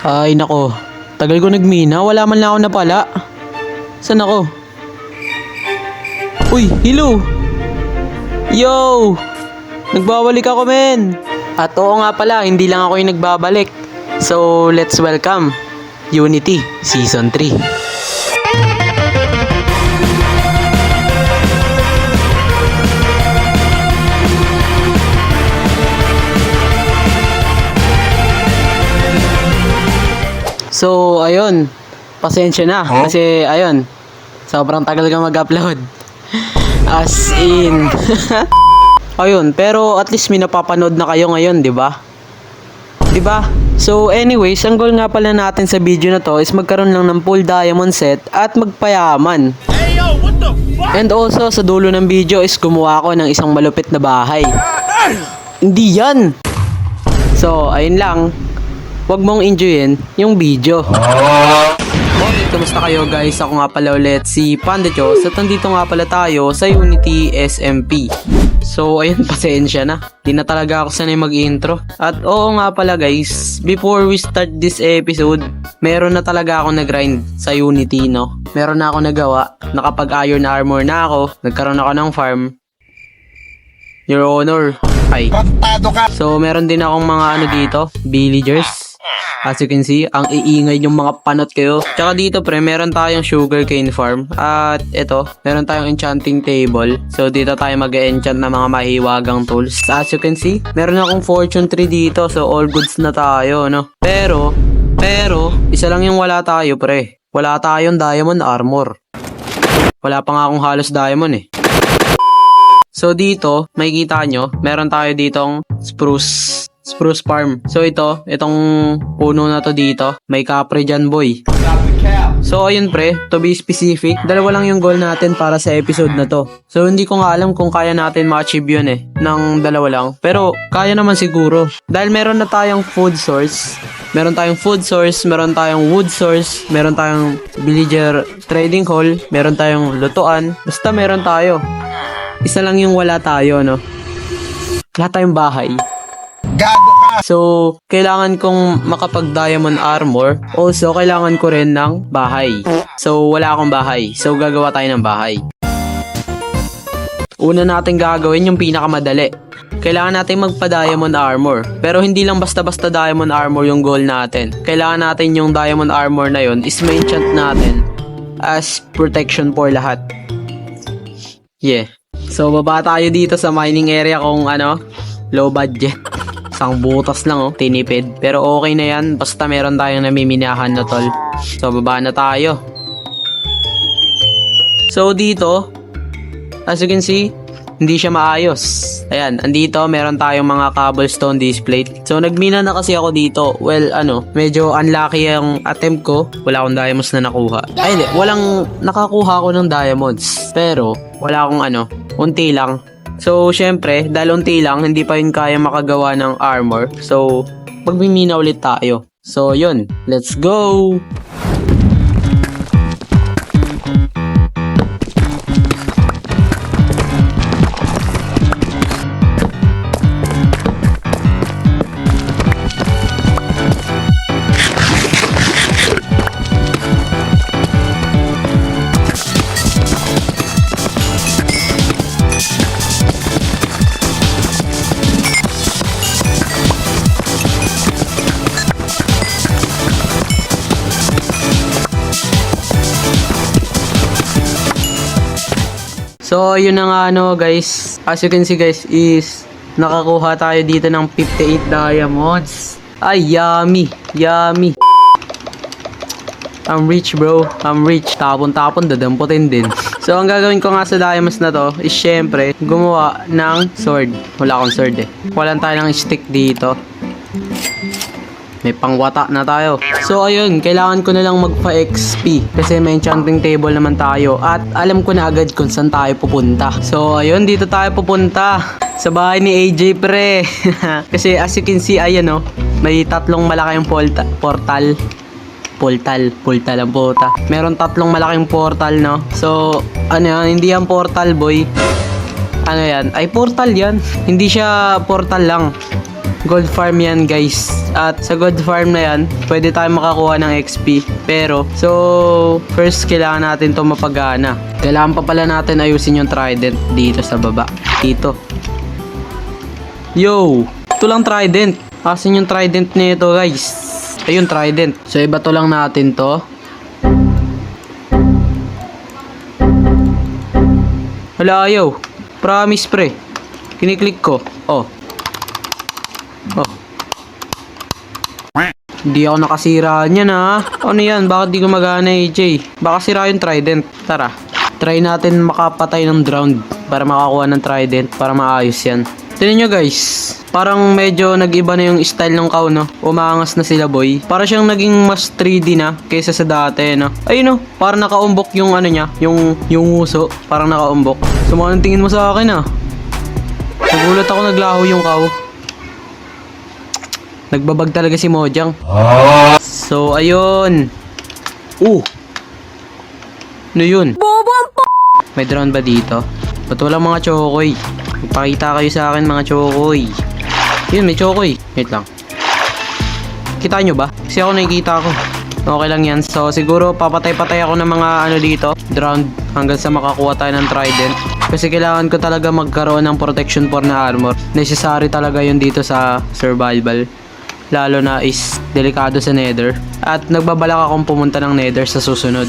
Ay nako, tagal ko nagmina, wala man lang ako napala. Saan ako? Uy, hello! Yo! Nagbabalik ako men! At oo nga pala, hindi lang ako yung nagbabalik. So, let's welcome Unity Season 3. So, ayun. Pasensya na. Kasi, ayun. Sobrang tagal ka mag-upload. As in. Ayun. Pero, at least may napapanood na kayo ngayon, di ba? Di ba? So, anyways, ang goal nga pala natin sa video na to is magkaroon lang ng full diamond set at magpayaman. Hey yo, what the fuck? And also, sa dulo ng video is gumawa ko ng isang malupit na bahay. Hindi yan! So, ayun lang. Huwag mong enjoyin yung video. Okay, kamusta kayo guys? Ako nga pala ulit si Pandachos at nandito nga pala tayo sa Unity SMP. So, ayun, pasensya na. Di na talaga ako sanay mag-intro. At oo nga pala guys, before we start this episode, meron na talaga ako nag-grind sa Unity, no? Meron na ako nagawa. Nakapag-iron armor na ako. Nagkaroon ako ng farm. Your Honor. Ay. So, meron din akong mga ano dito, villagers. As you can see, ang iingay yung mga panot kayo. Tsaka dito pre, meron tayong sugarcane farm. At ito, meron tayong enchanting table. So dito tayo mag-enchant ng mga mahiwagang tools. As you can see, meron akong fortune tree dito. So all goods na tayo, no? Pero, isa lang yung wala tayo pre. Wala tayong diamond armor. Wala pa nga akong halos diamond eh. So dito, makikita nyo, meron tayo ditong spruce farm. So itong puno na to dito, may kapre dyan boy. So ayun pre, to be specific, dalawa lang yung goal natin para sa episode na to. So hindi ko nga alam kung kaya natin ma-achieve yun eh, ng dalawa lang. Pero kaya naman siguro. Dahil meron na tayong food source, meron tayong wood source, meron tayong villager trading hall, meron tayong lutuan, basta meron tayo. Isa lang yung wala tayo, no? Wala tayong bahay. Gago ka! So, kailangan kong makapag-diamond armor. Also, kailangan ko rin ng bahay. So, wala akong bahay. So, gagawa tayo ng bahay. Una natin gagawin yung pinakamadali. Kailangan natin magpa-diamond armor. Pero hindi lang basta-basta diamond armor yung goal natin. Kailangan natin yung diamond armor na yun is ma-enchant natin as protection for lahat. Yeah. So, baba tayo dito sa mining area kung low budget. Isang butas lang tinipid. Pero okay na yan, basta meron tayong namiminahan na tol. So, baba na tayo. So, dito, as you can see, hindi siya maayos. Ayan, andito meron tayong mga cobblestone display. So, nagmina na kasi ako dito. Well, medyo unlucky yung attempt ko. Wala akong diamonds na nakuha. Ay, hindi. Walang nakakuha ako ng diamonds. Pero, wala akong unti lang. So, syempre, dahil unti lang, hindi pa yun kaya makagawa ng armor. So, magmimina ulit tayo. So, yun. Let's go! So, yun na nga guys. As you can see guys is nakakuha tayo dito ng 58 diamonds. Ay, yummy. Yummy. I'm rich bro. I'm rich. Tapon-tapon, dadamputin din. So, ang gagawin ko nga sa diamonds na to is syempre gumawa ng sword. Wala akong sword eh. Walang tayo ng stick dito. May pangwata na tayo. So ayun, kailangan ko na lang magpa-XP kasi may enchanting table naman tayo at alam ko na agad kung saan tayo pupunta. So ayun, dito tayo pupunta sa bahay ni AJ pre. Kasi as you can see, ayan may tatlong malaking portal ang puta. Meron tatlong malaking portal, no? So yan, hindi yan portal boy. Yan? Ay portal yan. Hindi siya portal lang. Gold farm yan guys. At sa gold farm na yan, pwede tayo makakuha ng XP. Pero, so, first kailangan natin to mapagana. Kailangan pa pala natin ayusin yung trident dito sa baba. Dito. Yo! Ito lang trident. Asan yung trident nito guys? Ayun, trident. So, iba to lang natin to. Hala, ayaw. Promise pre. Kiniklik ko. Oh. Oh. Hindi ako nakasira niyan ha. Ano yan? Bakit di gumagana AJ? Baka sira yung trident. Tara. Try natin makapatay ng drowned para makakuha ng trident para maayos yan. Tignan nyo guys. Parang medyo nag-iba na yung style ng cow, no? Umaangas na sila boy. Para siyang naging mas 3D na kaysa sa dati, no? Ayun, no? Parang nakaumbok yung ano niya. Yung uso. Parang nakaumbok. So, anong tingin mo sa akin, ah? Nagulat ako, naglaho yung cow. Nagbabag talaga si Mojang. So, ayun. Ano yun? May drone ba dito? Ba't walang mga chokoy? Magpakita kayo sa akin mga chokoy. Yun, may chokoy. Wait lang. Kita nyo ba? Kasi ako nakikita ko. Okay lang yan. So, siguro papatay-patay ako ng mga ano dito. Drowned hanggang sa makakuha tayo ng trident. Kasi kailangan ko talaga magkaroon ng protection 4 na armor. Necessary talaga yun dito sa survival. Lalo na is delikado sa nether. At nagbabalak akong pumunta ng nether sa susunod.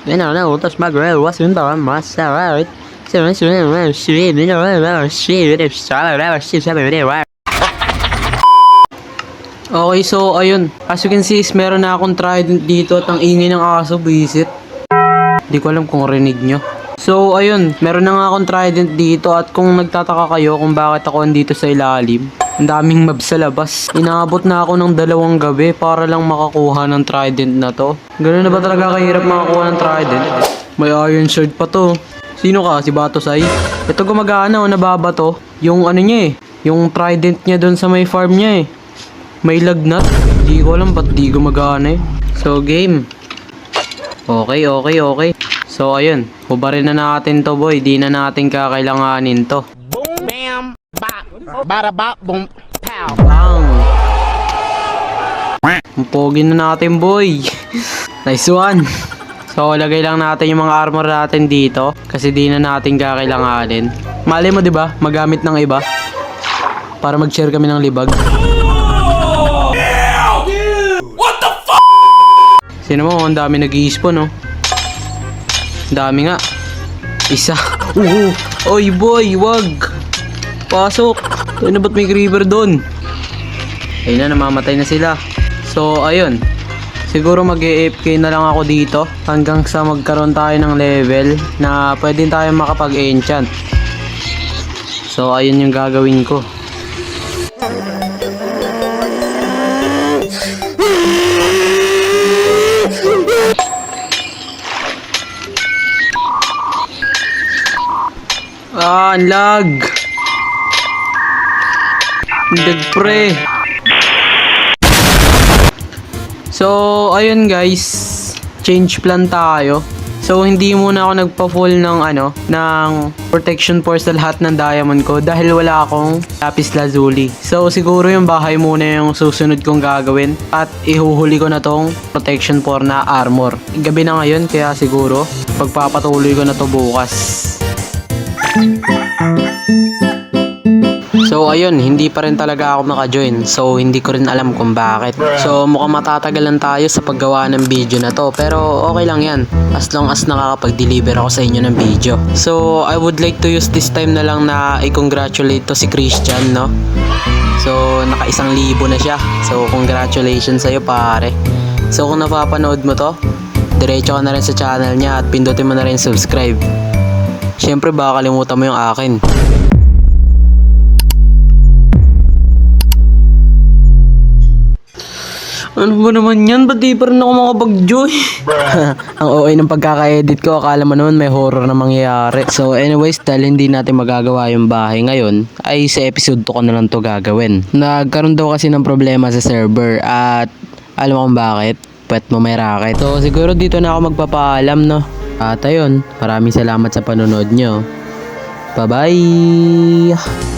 Utos mag-real wasn't the mas right. Okay, so ayun. As you can see, is meron na akong trident dito at ang ingay ng aso, visit. Hindi ko alam kung rinig nyo. So ayun, meron na nga akong trident dito at kung nagtataka kayo kung bakit ako andito sa ilalim, ang daming mobs sa labas. Inaabot na ako ng 2 gabi para lang makakuha ng trident na to. Ganun na ba talaga kahirap makakuha ng trident? May iron sword pa to. Sino ka? Si Batosay? Ito gumagana o nababato. Yung ano niya eh. Yung trident niya doon sa may farm niya eh. May lagnat. Di ko alam ba't di gumagana eh. So game. Okay. So ayun. Hubarin na natin to boy. Di na natin kakailanganin to. Boom, bam, bop, bada bop, boom, pow. Bang! Ang pogi na natin boy. Nice one. So, lagay lang natin yung mga armor natin dito kasi di na natin kakailanganin. Mali mo 'di ba? Magamit ng iba para mag-share kami ng libag. What the fuck? Sino mo? Ang dami nag-i-spawn, no? Ang dami nga. Isa. Oy boy, wag. Pasok. Ano ba't may creeper doon? Ayun na, namamatay na sila. So, ayun. Siguro mag-AFK na lang ako dito hanggang sa magkaroon tayo ng level na pwede tayo makapag-enchant. So, ayun yung gagawin ko. Ang lag! Pre. So, ayun guys, change plan tayo. So, hindi muna ako nagpa-full ng protection for sa lahat ng diamond ko dahil wala akong lapis lazuli. So, siguro yung bahay muna yung susunod kong gagawin at ihuhuli ko na tong protection for na armor. Gabi na ngayon kaya siguro pagpapatuloy ko na to bukas. So ayun, hindi pa rin talaga ako naka-join. So hindi ko rin alam kung bakit. So mukhang matatagalan tayo sa paggawa ng video na to. Pero okay lang yan. As long as nakakapag-deliver ako sa inyo ng video. So I would like to use this time na lang na i-congratulate to si Christian, no? So naka 1,000 na siya. So congratulations sa'yo pare. So kung napapanood mo to, diretso ka na rin sa channel niya at pindutin mo na rin subscribe. Siyempre baka kalimutan mo yung akin. Ano ba naman yan? Ba't di pa rin ako makapag-joy? Ang OA ng pagkaka-edit ko, akala mo naman may horror na mangyayari. So anyways, dahil hindi natin magagawa yung bahay ngayon, ay sa episode 2 ko na lang to gagawin. Nagkaroon daw kasi ng problema sa server at alam mo kung bakit? Pwet mo may racket. So siguro dito na ako magpapaalam, no? At ayun, maraming salamat sa panonood nyo. Bye-bye!